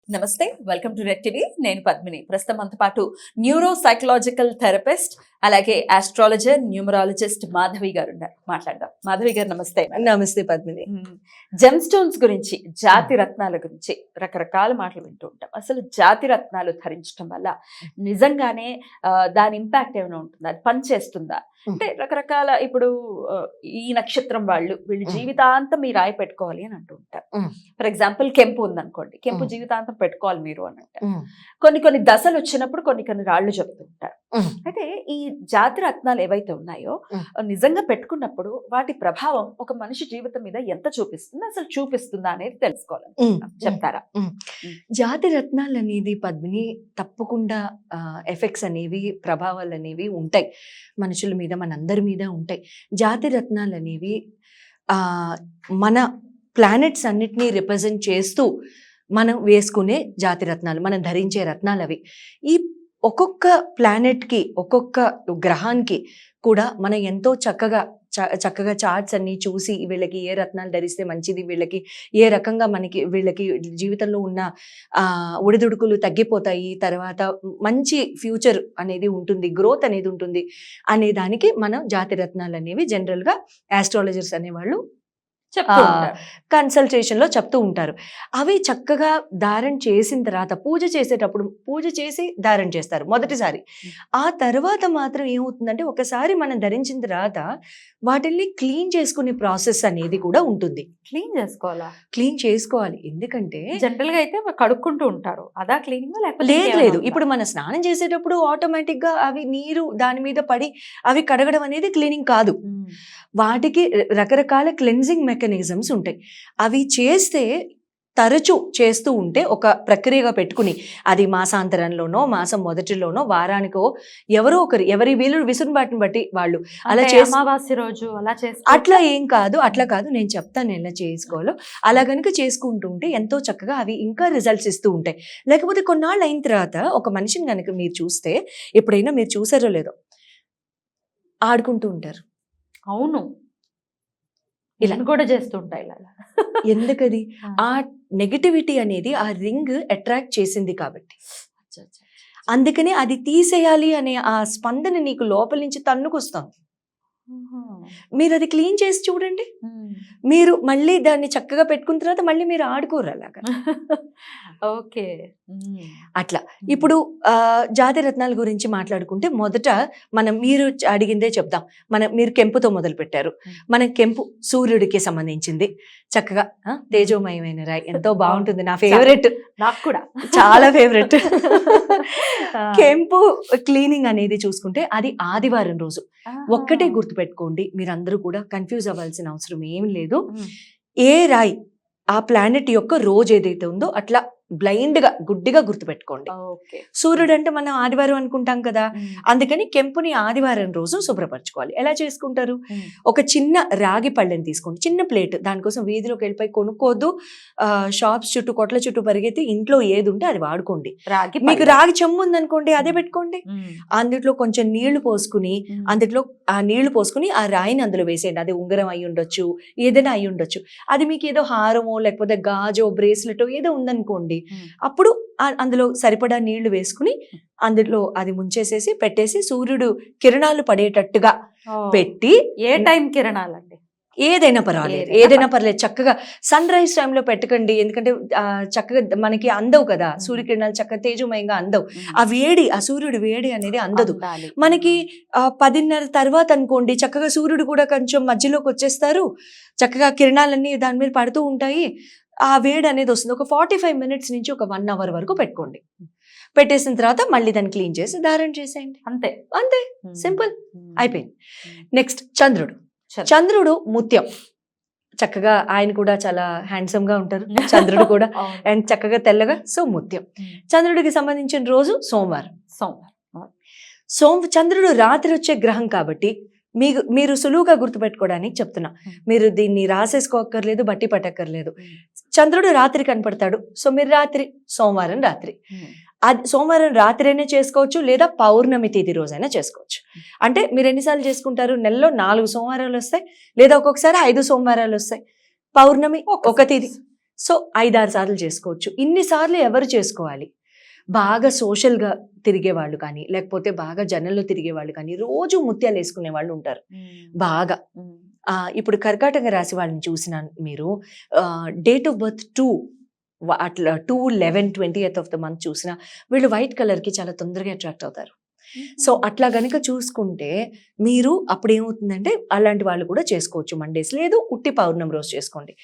నమస్తే, welcome to red TV. నేను పద్మిని. ప్రస్తుతం మనతో పాటు న్యూరో సైకలాజికల్ థెరపిస్ట్ అలాగే ఆస్ట్రాలజర్, న్యూమరాలజిస్ట్ మాధవి గారు ఉన్నారు. మాట్లాడదాం. మాధవి గారు నమస్తే. నమస్తే పద్మిని. జెమ్ స్టోన్స్ గురించి, జాతి రత్నాల గురించి రకరకాల మాటలు వింటూ ఉంటాం. అసలు జాతి రత్నాలు ధరించడం వల్ల నిజంగానే దాని ఇంపాక్ట్ ఏమైనా ఉంటుందా, అది పనిచేస్తుందా? అంటే రకరకాల ఇప్పుడు ఈ నక్షత్రం వీళ్ళు జీవితాంతం ఈ రాయి పెట్టుకోవాలి అని అంటూ ఉంటారు. ఫర్ ఎగ్జాంపుల్ కెంపు ఉందనుకోండి, కెంపు జీవితాంతం పెట్టుకోవాలి మీరు అని అంటారు. కొన్ని దశలు వచ్చినప్పుడు కొన్ని రాళ్ళు చెప్తూ ఉంటారు. అయితే ఈ జాతి రత్నాలు ఏవైతే ఉన్నాయో నిజంగా పెట్టుకున్నప్పుడు వాటి ప్రభావం ఒక మనిషి జీవితం మీద ఎంత చూపిస్తుంది, అసలు చూపిస్తుందా అనేది తెలుసుకోవాలి. చెప్తారా? జాతి రత్నాలు అనేది పద్మిని తప్పకుండా ఎఫెక్ట్స్ అనేవి, ప్రభావాలు అనేవి ఉంటాయి మనుషుల మీద, మనందరి మీద ఉంటాయి. జాతి రత్నాలు అనేవి మన ప్లానెట్స్ అన్నిటినీ రిప్రజెంట్ చేస్తూ మనం వేసుకునే జాతి రత్నాలు, మనం ధరించే రత్నాలు అవి. ఈ ఒక్కొక్క ప్లానెట్కి, ఒక్కొక్క గ్రహానికి కూడా మనం ఎంతో చక్కగా చార్ట్స్ అన్ని చూసి వీళ్ళకి ఏ రత్నాలు ధరిస్తే మంచిది, వీళ్ళకి ఏ రకంగా వీళ్ళకి జీవితంలో ఉన్న ఒడిదుడుకులు తగ్గిపోతాయి, తర్వాత మంచి ఫ్యూచర్ అనేది ఉంటుంది, గ్రోత్ అనేది ఉంటుంది అనే దానికి మనం జాతి రత్నాలు అనేవి జనరల్గా ఆస్ట్రాలజర్స్ అనేవాళ్ళు కన్సల్టేషన్ లో చెప్తూ ఉంటారు. అవి చక్కగా ధారణ చేసిన తర్వాత పూజ చేసేటప్పుడు పూజ చేసి ధారణ చేస్తారు మొదటిసారి. ఆ తర్వాత మాత్రం ఏమవుతుందంటే ఒకసారి మనం ధరించిన తర్వాత వాటిని క్లీన్ చేసుకునే ప్రాసెస్ అనేది కూడా ఉంటుంది. క్లీన్ చేసుకోవాలి. ఎందుకంటే జనరల్ గా అయితే కడుక్కుంటూ ఉంటారు, అదా క్లీనింగ్? లేదు. ఇప్పుడు మనం స్నానం చేసేటప్పుడు ఆటోమేటిక్ గా అవి నీరు దాని మీద పడి అవి కడగడం అనేది క్లీనింగ్ కాదు. వాటికి రకరకాల క్లెన్జింగ్ మెకానిజమ్స్ ఉంటాయి. అవి తరచూ చేస్తూ ఉంటే ఒక ప్రక్రియగా పెట్టుకుని, అది మాసాంతరంలోనో మాసం మొదటిలోనో వారానికో ఎవరో ఒకరు ఎవరి వీలు విసురుబాటుని బట్టి వాళ్ళు అలా అమావాస్య రోజు అలా అట్లా ఏం కాదు, అట్లా కాదు, నేను చెప్తాను ఎలా చేసుకోవాలో. అలా కనుక చేసుకుంటూ ఉంటే ఎంతో చక్కగా అవి ఇంకా రిజల్ట్స్ ఇస్తూ ఉంటాయి. లేకపోతే కొన్నాళ్ళు అయిన తర్వాత ఒక మనిషిని కనుక మీరు చూస్తే, ఎప్పుడైనా మీరు చూసారో లేదో, ఆడుకుంటూ ఉంటారు. అవును, ఇలా కూడా చేస్తుంటాయి. ఎందుకది? ఆ నెగటివిటీ అనేది ఆ రింగ్ అట్రాక్ట్ చేసింది కాబట్టి. అందుకని అది తీసేయాలి అనే ఆ స్పందన నీకు లోపల నుంచి తన్నుకొస్తుంది. మీరు అది క్లీన్ చేసి చూడండి. మీరు మళ్ళీ దాన్ని చక్కగా పెట్టుకున్న తర్వాత మళ్ళీ మీరు ఆడుకోరు అలాగా. ఓకే, అట్లా. ఇప్పుడు జాతి రత్నాల గురించి మాట్లాడుకుంటే మొదట మీరు అడిగిందే చెప్దాం. మీరు కెంపుతో మొదలు పెట్టారు. మన కెంపు సూర్యుడికి సంబంధించింది. చక్కగా తేజోమయమైన రాయి, ఎంతో బాగుంటుంది. నా ఫేవరెట్, నాకు కూడా చాలా ఫేవరెట్. కెంపు క్లీనింగ్ అనేది చూసుకుంటే అది ఆదివారం రోజు. ఒక్కటే గుర్తుపెట్టుకోండి, మీరందరూ కూడా కన్ఫ్యూజ్ అవ్వాల్సిన అవసరం ఏం లేదు. ఏ రాయి ఆ ప్లానెట్ యొక్క రోజు ఏదైతే ఉందో అట్లా బ్లైండ్ గా గుడ్డిగా గుర్తుపెట్టుకోండి. సూర్యుడు అంటే మనం ఆదివారం అనుకుంటాం కదా, అందుకని కెంపుని ఆదివారం రోజు శుభ్రపరచుకోవాలి. ఎలా చేసుకుంటారు? ఒక చిన్న రాగి పళ్ళెని తీసుకోండి, చిన్న ప్లేట్. దానికోసం వీధిలోకి వెళ్ళిపోయి కొనుక్కోవద్దు. షాప్స్ చుట్టూ, కొట్ల చుట్టూ పరిగెత్తి ఇంట్లో ఏది ఉంటే అది వాడుకోండి. మీకు రాగి చెమ్ము ఉందనుకోండి, అదే పెట్టుకోండి. అందులో కొంచెం నీళ్లు పోసుకుని ఆ రాయిని అందులో వేసేయండి. అది ఉంగరం అయి ఉండొచ్చు, ఏదైనా అయి ఉండొచ్చు. అది మీకు ఏదో హారమో లేకపోతే గాజో బ్రేస్లెటో ఏదో ఉందనుకోండి, అప్పుడు అందులో సరిపడా నీళ్లు వేసుకుని అందులో అది ముంచేసేసి పెట్టేసి సూర్యుడు కిరణాలు పడేటట్టుగా పెట్టి, ఏ టైం కిరణాలండి? ఏదైనా పర్వాలేదు, చక్కగా సన్ రైజ్ టైంలో పెట్టకండి. ఎందుకంటే చక్కగా మనకి అందవు కదా సూర్యకిరణాలు, చక్కగా తేజమయంగా అందవు. ఆ సూర్యుడు వేడి అనేది అందదు మనకి. 10:30 తర్వాత అనుకోండి, చక్కగా సూర్యుడు కూడా కొంచెం మధ్యలోకి వచ్చేస్తారు, చక్కగా కిరణాలన్నీ దాని మీద పడుతూ ఉంటాయి, ఆ వేడి అనేది వస్తుంది. ఒక 45 minutes నుంచి ఒక 1 hour వరకు పెట్టుకోండి. పెట్టేసిన తర్వాత మళ్ళీ దాన్ని క్లీన్ చేసి ధారణ చేసేయండి. అంతే, సింపుల్, అయిపోయింది. నెక్స్ట్ చంద్రుడు ముత్యం. చక్కగా ఆయన కూడా చాలా హ్యాండ్సమ్ గా ఉంటారు చంద్రుడు కూడా, అండ్ చక్కగా తెల్లగా. సో ముత్యం. చంద్రుడికి సంబంధించిన రోజు సోమవారం. చంద్రుడు రాత్రి వచ్చే గ్రహం కాబట్టి మీరు సులువుగా గుర్తుపెట్టుకోవడానికి చెప్తున్నా. మీరు దీన్ని రాసేసుకోక్కర్లేదు, బట్టి పట్టక్కర్లేదు. చంద్రుడు రాత్రి కనపడతాడు. సో మీరు సోమవారం రాత్రి, అది సోమవారం రాత్రి అయినా చేసుకోవచ్చు, లేదా పౌర్ణమి తిథి రోజైనా చేసుకోవచ్చు. అంటే మీరు ఎన్నిసార్లు చేసుకుంటారు? నెలలో 4 సోమవారాలు వస్తాయి, లేదా ఒక్కొక్కసారి 5 సోమవారాలు వస్తాయి. పౌర్ణమి ఒక తిథి, సో 5-6 సార్లు చేసుకోవచ్చు. ఇన్నిసార్లు ఎవరు చేసుకోవాలి? బాగా సోషల్గా తిరిగే వాళ్ళు కానీ, లేకపోతే బాగా జనంలో తిరిగే వాళ్ళు కానీ, రోజు ముత్యాలు వేసుకునే వాళ్ళు ఉంటారు బాగా. ఇప్పుడు కర్కాటక రాశి వాళ్ళని చూసిన మీరు డేట్ ఆఫ్ బర్త్ 2 అట్లా 2/11/20th ఆఫ్ ద మంత్ చూసినా వీళ్ళు వైట్ కలర్కి చాలా తొందరగా అట్రాక్ట్ అవుతారు. సో అట్లా గనుక చూసుకుంటే మీరు అప్పుడు ఏమవుతుందంటే అలాంటి వాళ్ళు కూడా చేసుకోవచ్చు మండేస్. లేదు ఉట్టి పౌర్ణమి రోజు చేసుకోండి.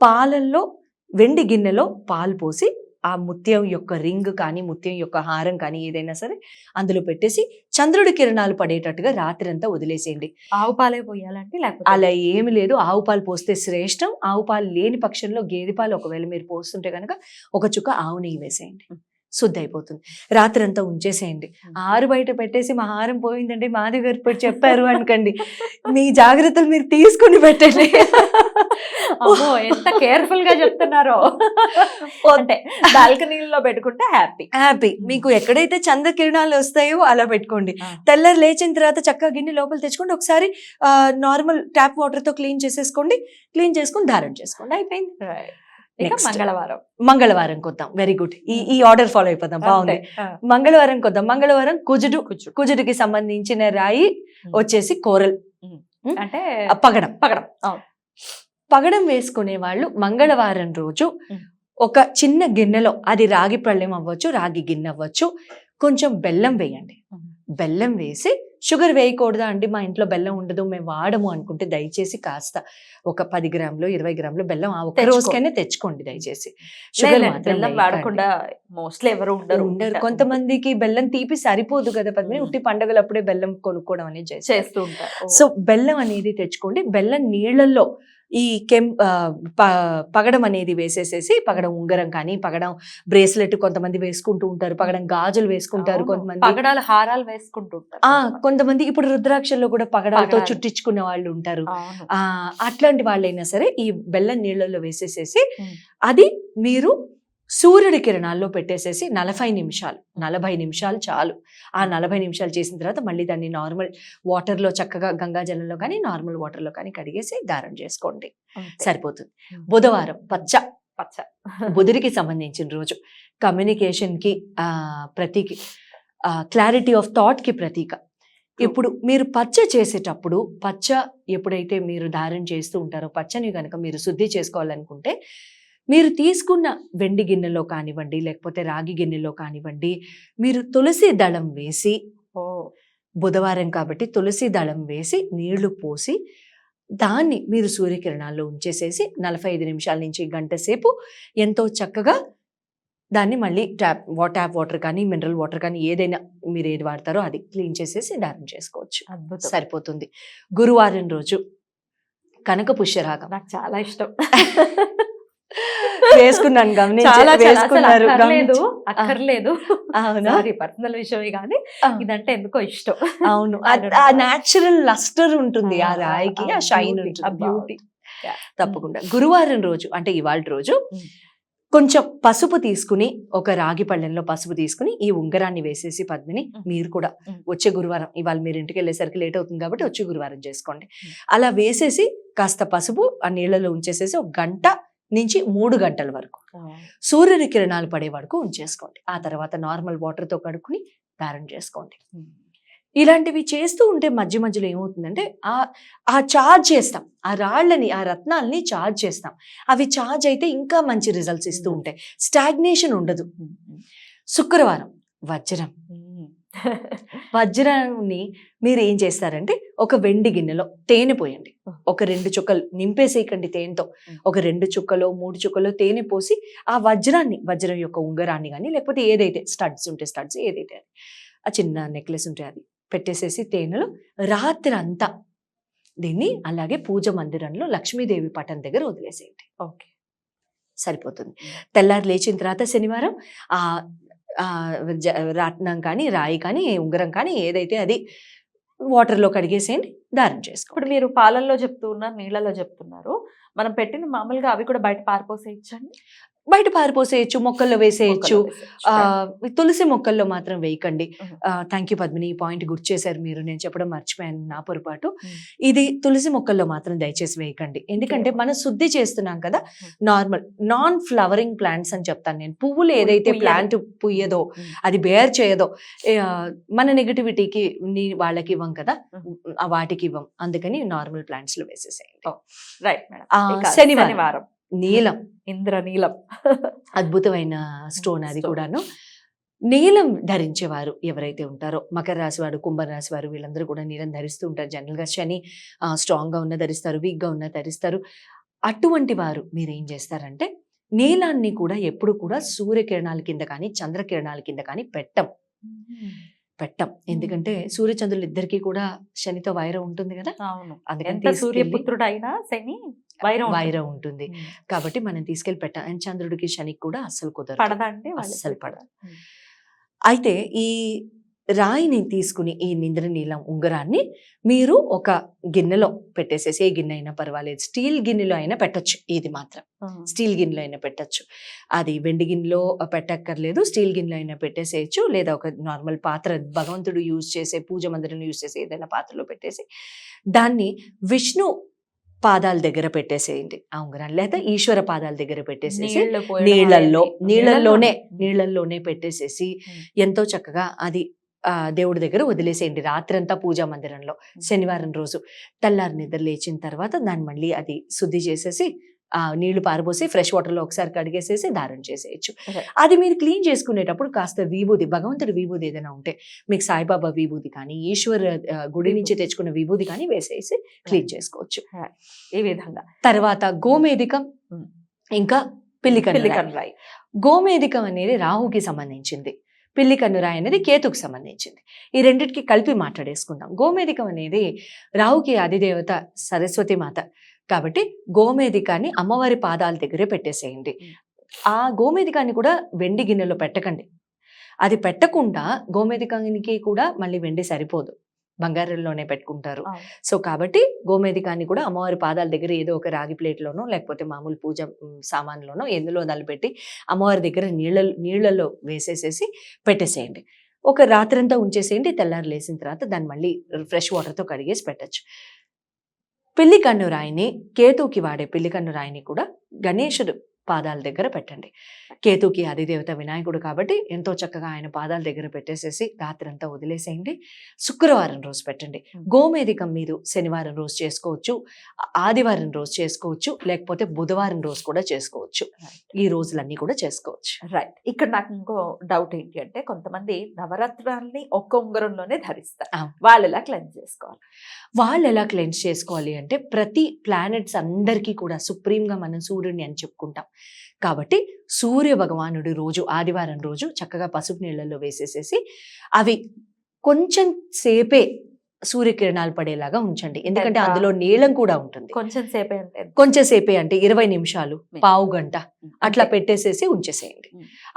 పాలల్లో వెండి గిన్నెలో పాలు పోసి ఆ ముత్యం యొక్క రింగ్ కానీ ముత్యం యొక్క హారం కానీ ఏదైనా సరే అందులో పెట్టేసి చంద్రుడి కిరణాలు పడేటట్టుగా రాత్రి అంతా వదిలేసేయండి. ఆవు పాలే పోయాలంటే లేకపోతే అలా ఏమి లేదు, ఆవు పాలు పోస్తే శ్రేష్టం. ఆవు పాలు లేని పక్షంలో గేదె పాలు ఒకవేళ మీరు పోస్తుంటే కనుక ఒక చుక్క ఆవు నెయ్యి వేసేయండి, శుద్ధి అయిపోతుంది. రాత్రి అంతా ఉంచేసేయండి. ఆరు బయట పెట్టేసి మా హారం పోయిందండి మాధవి గారు ఇప్పుడు చెప్పారు అనుకోండి, మీ జాగ్రత్తలు మీరు తీసుకుని పెట్టండి. అమ్మో ఎంత కేర్ఫుల్ గా చెప్తున్నారో. అంటే బాల్కనీలో పెట్టుకుంటే హ్యాపీ. మీకు ఎక్కడైతే చంద్ర కిరణాలు వస్తాయో అలా పెట్టుకోండి. తెల్లరు లేచిన తర్వాత చక్కగా గిన్నె లోపల తెచ్చుకోండి. ఒకసారి నార్మల్ ట్యాప్ వాటర్ తో క్లీన్ చేసేసుకోండి. క్లీన్ చేసుకుని ధారణ చేసుకోండి, అయిపోయింది. Next. మంగళవారం కొద్దాం. Very good. ఈ ఆర్డర్ ఫాలో అయిపోదాం, బాగుంది. మంగళవారం కొద్దాం. మంగళవారం కుజుడికి సంబంధించిన రాయి వచ్చేసి కోరల్ అంటే పగడం. పగడం వేసుకునే వాళ్ళు మంగళవారం రోజు ఒక చిన్న గిన్నెలో, అది రాగి పళ్ళెం అవ్వచ్చు, రాగి గిన్నె అవ్వచ్చు, కొంచెం బెల్లం వేయండి. బెల్లం వేసి, షుగర్ వేయకూడదా అండి మా ఇంట్లో బెల్లం ఉండదు మేము వాడము అనుకుంటే దయచేసి కాస్త ఒక 10 గ్రాములు 20 గ్రాములు బెల్లం ఆ ఒక్క రోజుకైనా తెచ్చుకోండి దయచేసి. షుగర్ బెల్లం వాడకుండా మోస్ట్లీ ఎవరు ఉండరు. కొంతమందికి బెల్లం తీపి సరిపోదు కదా పద్మిని, ఉట్టి పండుగలప్పుడే బెల్లం కొనుక్కోవడం అనేది చేస్తూ ఉంటారు. సో బెల్లం అనేది తెచ్చుకోండి. బెల్లం నీళ్లలో ఈ పగడం అనేది వేసేసేసి, పగడం ఉంగరం కానీ పగడం బ్రేస్లెట్ కొంతమంది వేసుకుంటూ ఉంటారు, పగడం గాజులు వేసుకుంటారు, కొంతమంది పగడాలు హారాలు వేసుకుంటూ ఉంటారు, కొంతమంది ఇప్పుడు రుద్రాక్షల్లో కూడా పగడాలతో చుట్టించుకునే వాళ్ళు ఉంటారు. అట్లాంటి వాళ్ళైనా సరే ఈ బెల్లం నీళ్ళల్లో వేసేసేసి అది మీరు సూర్యుడి కిరణాల్లో పెట్టేసేసి 40 నిమిషాలు చాలు. ఆ 40 నిమిషాలు చేసిన తర్వాత మళ్ళీ దాన్ని నార్మల్ వాటర్లో చక్కగా గంగా జలంలో కానీ నార్మల్ వాటర్లో కానీ కడిగేసి ధారణ చేసుకోండి, సరిపోతుంది. బుధవారం పచ్చ. బుధుడికి సంబంధించిన రోజు, కమ్యూనికేషన్కి ప్రతీక, క్లారిటీ ఆఫ్ థాట్కి ప్రతీక. ఇప్పుడు మీరు పచ్చ చేసేటప్పుడు, పచ్చ ఎప్పుడైతే మీరు ధారణ చేస్తూ ఉంటారో పచ్చని కనుక మీరు శుద్ధి చేసుకోవాలనుకుంటే మీరు తీసుకున్న వెండి గిన్నెలో కానివ్వండి, లేకపోతే రాగి గిన్నెలో కానివ్వండి, మీరు తులసి దళం వేసి, బుధవారం కాబట్టి తులసి దళం వేసి నీళ్లు పోసి దాన్ని మీరు సూర్యకిరణాల్లో ఉంచేసేసి 45 నిమిషాల నుంచి గంట సేపు ఎంతో చక్కగా దాన్ని మళ్ళీ ట్యాప్ వాటర్ కానీ మినరల్ వాటర్ కానీ ఏదైనా మీరు ఏది వాడతారో అది క్లీన్ చేసేసి ధారణ చేసుకోవచ్చు, సరిపోతుంది. గురువారం రోజు కనక పుష్యరాగం నాకు చాలా ఇష్టం. వేసుకున్నాను, అక్కర్లేదు, పర్సనల్ విషయమే కానీ ఇదంటే ఎందుకో ఇష్టం. అవును, ఆ న్యాచురల్ లస్టర్ ఉంటుంది ఆ రాయికి, ఆ షైన్ ఉంటుంది, ఆ బ్యూటీ. తప్పకుండా గురువారం రోజు అంటే ఇవాళ రోజు కొంచెం పసుపు తీసుకుని, ఒక రాగి పళ్ళెంలో పసుపు తీసుకుని ఈ ఉంగరాన్ని వేసేసి పద్మిని, మీరు కూడా వచ్చే గురువారం, ఇవాళ మీరు ఇంటికి వెళ్ళేసరికి లేట్ అవుతుంది కాబట్టి వచ్చే గురువారం చేసుకోండి. అలా వేసేసి కాస్త పసుపు ఆ నీళ్ళలో ఉంచేసేసి 1 గంట నుంచి 3 గంటల వరకు సూర్యుని కిరణాలు పడే వరకు ఉంచేసుకోండి. ఆ తర్వాత నార్మల్ వాటర్తో కడుక్కుని ధారణ చేసుకోండి. ఇలాంటివి చేస్తూ ఉంటే మధ్య మధ్యలో ఏమవుతుందంటే ఆ చార్జ్ చేస్తాం, ఆ రాళ్ళని ఆ రత్నాలని చార్జ్ చేస్తాం. అవి చార్జ్ అయితే ఇంకా మంచి రిజల్ట్స్ ఇస్తూ ఉంటాయి, స్టాగ్నేషన్ ఉండదు. శుక్రవారం వజ్రం. వజ్రాన్ని మీరు ఏం చేస్తారంటే ఒక వెండి గిన్నెలో తేనె పోయండి, ఒక 2 చుక్కలు నింపేసేయకండి తేనెతో, ఒక 2 చుక్కలో 3 చుక్కలో తేనె పోసి ఆ వజ్రం యొక్క ఉంగరాన్ని కానీ లేకపోతే ఏదైతే స్టడ్స్ ఉంటే స్టడ్స్, ఏదైతే అది ఆ చిన్న నెక్లెస్ ఉంటే అది పెట్టేసేసి తేనెలో రాత్రి అంతా దీన్ని అలాగే పూజ మందిరంలో లక్ష్మీదేవి పటం దగ్గర వదిలేసేయండి. ఓకే, సరిపోతుంది. తెల్లారి లేచిన తర్వాత శనివారం రత్నం కానీ రాయి కానీ ఉంగరం కానీ ఏదైతే అది వాటర్లో కడిగేసేయండి, ధారణ చేసుకోండి. ఇప్పుడు మీరు పాలల్లో చెప్తున్నారు, నీళ్ళలో చెప్తున్నారు, మనం పెట్టిన మామూలుగా అవి కూడా బయట పారిపోసేయచ్చండి? బయట పారిపోసేయచ్చు, మొక్కల్లో వేసేయచ్చు. మొక్కలో వేసేయచ్చు. తులసి మొక్కల్లో మాత్రం వేయకండి. Mhm. థ్యాంక్ యూ పద్మిని, ఈ పాయింట్ గుర్తు చేశారు మీరు, నేను చెప్పడం మర్చిపోయాను, నా పొరపాటు. Mm. ఇది తులసి మొక్కల్లో మాత్రం దయచేసి వేయకండి. ఎందుకంటే మనం శుద్ధి చేస్తున్నాం కదా, Mm. Normal non flowering plants అని చెప్తాను నేను. పువ్వులు ఏదైతే పుయ్యదు. ప్లాంట్ పుయ్యదో, Mm. అది బేర్ చేయదో, మన నెగటివిటీకి వాళ్ళకి ఇవ్వం కదా, ఆ వాటికి ఇవ్వం. అందుకని నార్మల్ ప్లాంట్స్ లో వేసేసేయండి. Right madam. శనివారం నీలం, ఇంద్రనీలం. అద్భుతమైన స్టోన్ అది Stone. కూడాను. నీలం ధరించేవారు ఎవరైతే ఉంటారో, మకర రాశి వారు, కుంభ రాశి వారు, వీళ్ళందరూ కూడా నీలం ధరిస్తూ ఉంటారు. జనరల్ గా శని స్ట్రాంగ్ గా ఉన్న ధరిస్తారు, వీక్ గా ఉన్న ధరిస్తారు. అటువంటి వారు మీరు ఏం చేస్తారంటే, నీలాన్ని కూడా ఎప్పుడు కూడా సూర్యకిరణాల కింద కానీ చంద్రకిరణాల కింద కానీ పెట్టం. ఎందుకంటే సూర్యచంద్రులు ఇద్దరికి కూడా శనితో వైరం ఉంటుంది కదా, అవును. అందుకని ఎంత తీసుకెళ్ళి సూర్యపుత్రుడైనా శని వైరం ఉంటుంది. వైరం ఉంటుంది. Mm. కాబట్టి మనం తీసుకెళ్లి పెట్టాం. అండ్ చంద్రుడికి శనికి కూడా అస్సలు కుదరదు. పడదా అంటే అస్సలు పడదు. అయితే ఈ రాయిని తీసుకుని, ఈ ఇంద్రనీలం ఉంగరాన్ని మీరు ఒక గిన్నెలో పెట్టేసేసి, ఏ గిన్నె అయినా పర్వాలేదు, స్టీల్ గిన్నెలో అయినా పెట్టొచ్చు. ఇది మాత్రం స్టీల్ గిన్నెలో అయినా పెట్టొచ్చు. అది వెండి గిన్నెలో పెట్టక్కర్లేదు, స్టీల్ గిన్నెలో అయినా పెట్టేసేయచ్చు. లేదా ఒక నార్మల్ పాత్ర, భగవంతుడు యూజ్ చేసే, పూజ మందిరంలో యూజ్ చేసే ఏదైనా పాత్రలో పెట్టేసి, దాన్ని విష్ణు పాదాల దగ్గర పెట్టేసేయండి ఆ ఉంగరాన్ని. లేదా ఈశ్వర పాదాల దగ్గర పెట్టేసేసి నీళ్ళల్లోనే పెట్టేసేసి ఎంతో చక్కగా అది దేవుడి దగ్గర వదిలేసేయండి రాత్రంతా పూజా మందిరంలో. శనివారం రోజు తెల్లారి నిద్ర లేచిన తర్వాత దాన్ని మళ్ళీ అది శుద్ధి చేసేసి, నీళ్లు పారబోసి ఫ్రెష్ వాటర్ లో ఒకసారి కడిగేసేసి ధారణ చేసేయచ్చు. అది మీరు క్లీన్ చేసుకునేటప్పుడు కాస్త విభూది, భగవంతుడి విభూది ఏదైనా ఉంటే, మీకు సాయిబాబా విభూది కానీ, ఈశ్వర్ గుడి నుంచి తెచ్చుకున్న విభూది కానీ వేసేసి క్లీన్ చేసుకోవచ్చు. ఈ విధంగా తర్వాత గోమేధికం, ఇంకా పిల్లికన్ను. గోమేధికం అనేది రాహుకి సంబంధించింది, పిల్లి కన్నురాయి అనేది కేతుకు సంబంధించింది. ఈ రెండింటికి కలిపి మాట్లాడేసుకుందాం. గోమేధికం అనేది రాహుకి అధిదేవత సరస్వతి మాత కాబట్టి గోమేధికాన్ని అమ్మవారి పాదాల దగ్గరే పెట్టేసేయండి. ఆ గోమేధికాన్ని కూడా వెండి గిన్నెలో పెట్టకండి. అది పెట్టకుండా, గోమేధికానికి కూడా మళ్ళీ వెండి సరిపోదు, బంగారంలోనే పెట్టుకుంటారు. సో కాబట్టి గోమేధికాన్ని కూడా అమ్మవారి పాదాల దగ్గర ఏదో ఒక రాగి ప్లేట్లోనో లేకపోతే మామూలు పూజ సామాన్లోనో ఎందులో నలిపెట్టి అమ్మవారి దగ్గర నీళ్ళల్లో వేసేసేసి పెట్టేసేయండి. ఒక రాత్రంతా ఉంచేసేయండి. తెల్లారు లేసిన తర్వాత దాన్ని మళ్ళీ ఫ్రెష్ వాటర్తో కడిగేసి పెట్టచ్చు. పిల్లి కన్ను రాయిని, కేతుకి వాడే పిల్లి కన్ను రాయిని కూడా గణేశుడు పాదాల దగ్గర పెట్టండి. కేతుకి అధిదేవత వినాయకుడు కాబట్టి ఎంతో చక్కగా ఆయన పాదాల దగ్గర పెట్టేసేసి రాత్రంతా వదిలేసేయండి. శుక్రవారం రోజు పెట్టండి. గోమేధికం మీరు శనివారం రోజు చేసుకోవచ్చు, ఆదివారం రోజు చేసుకోవచ్చు, లేకపోతే బుధవారం రోజు కూడా చేసుకోవచ్చు. ఈ రోజులన్నీ కూడా చేసుకోవచ్చు. రైట్. ఇక్కడ నాకు ఇంకో డౌట్ ఏంటి అంటే, కొంతమంది నవరత్నాల్ని ఒక్క ఉంగరంలోనే ధరిస్తారు. వాళ్ళు ఎలా క్లెన్స్ చేసుకోవాలి? వాళ్ళు ఎలా క్లెన్స్ చేసుకోవాలి అంటే, ప్రతి ప్లానెట్స్ అందరికీ కూడా సుప్రీంగా మనం సూర్యుడిని అని చెప్పుకుంటాం కాబట్టి, సూర్య భగవానుడి రోజు ఆదివారం రోజు చక్కగా పసుపు నీళ్ళల్లో వేసేసేసి అవి కొంచెం సేపే సూర్యకిరణాలు పడేలాగా ఉంచండి. ఎందుకంటే అందులో నీలం కూడా ఉంటుంది. కొంచెం సేపే అంటే 20 నిమిషాలు, పావు గంట అట్లా పెట్టేసేసి ఉంచేసేయండి.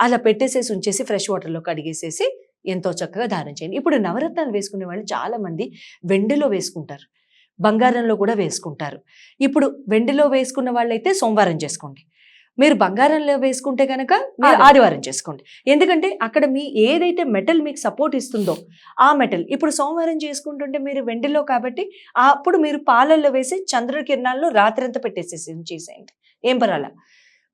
అలా పెట్టేసేసి ఉంచేసి ఫ్రెష్ వాటర్లో కడిగేసేసి ఎంతో చక్కగా ధారణ చేయండి. ఇప్పుడు నవరత్నాలు వేసుకునే వాళ్ళు చాలా మంది వెండిలో వేసుకుంటారు, బంగారంలో కూడా వేసుకుంటారు. ఇప్పుడు వెండిలో వేసుకున్న వాళ్ళైతే సోమవారం చేసుకోండి. మీరు బంగారంలో వేసుకుంటే కనుక మీరు ఆదివారం చేసుకోండి. ఎందుకంటే అక్కడ మీ ఏదైతే మెటల్ మీకు సపోర్ట్ ఇస్తుందో ఆ మెటల్, ఇప్పుడు సోమవారం చేసుకుంటుంటే మీరు వెండిలో కాబట్టి అప్పుడు మీరు పాలల్లో వేసి చంద్రుడి కిరణాల్లో రాత్రంతా పెట్టేసేసి ఉంచేసేయండి. ఏం పర్వాలా.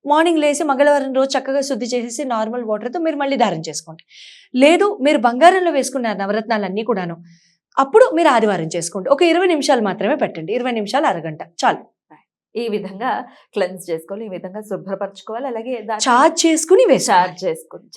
మార్నింగ్ లేసి మంగళవారం రోజు చక్కగా శుద్ధి చేసేసి నార్మల్ వాటర్తో మీరు మళ్ళీ ధారణ చేసుకోండి. లేదు మీరు బంగారంలో వేసుకున్నారు నవరత్నాలు అన్నీ కూడాను, అప్పుడు మీరు ఆదివారం చేసుకోండి. ఒక 20 నిమిషాలు మాత్రమే పెట్టండి, 20 నిమిషాలు, అరగంట చాలు. ఈ విధంగా క్లెన్స్ చేసుకోవాలి, ఈ విధంగా శుభ్రపరచుకోవాలి, అలాగే చార్జ్ చేసుకుని వేసి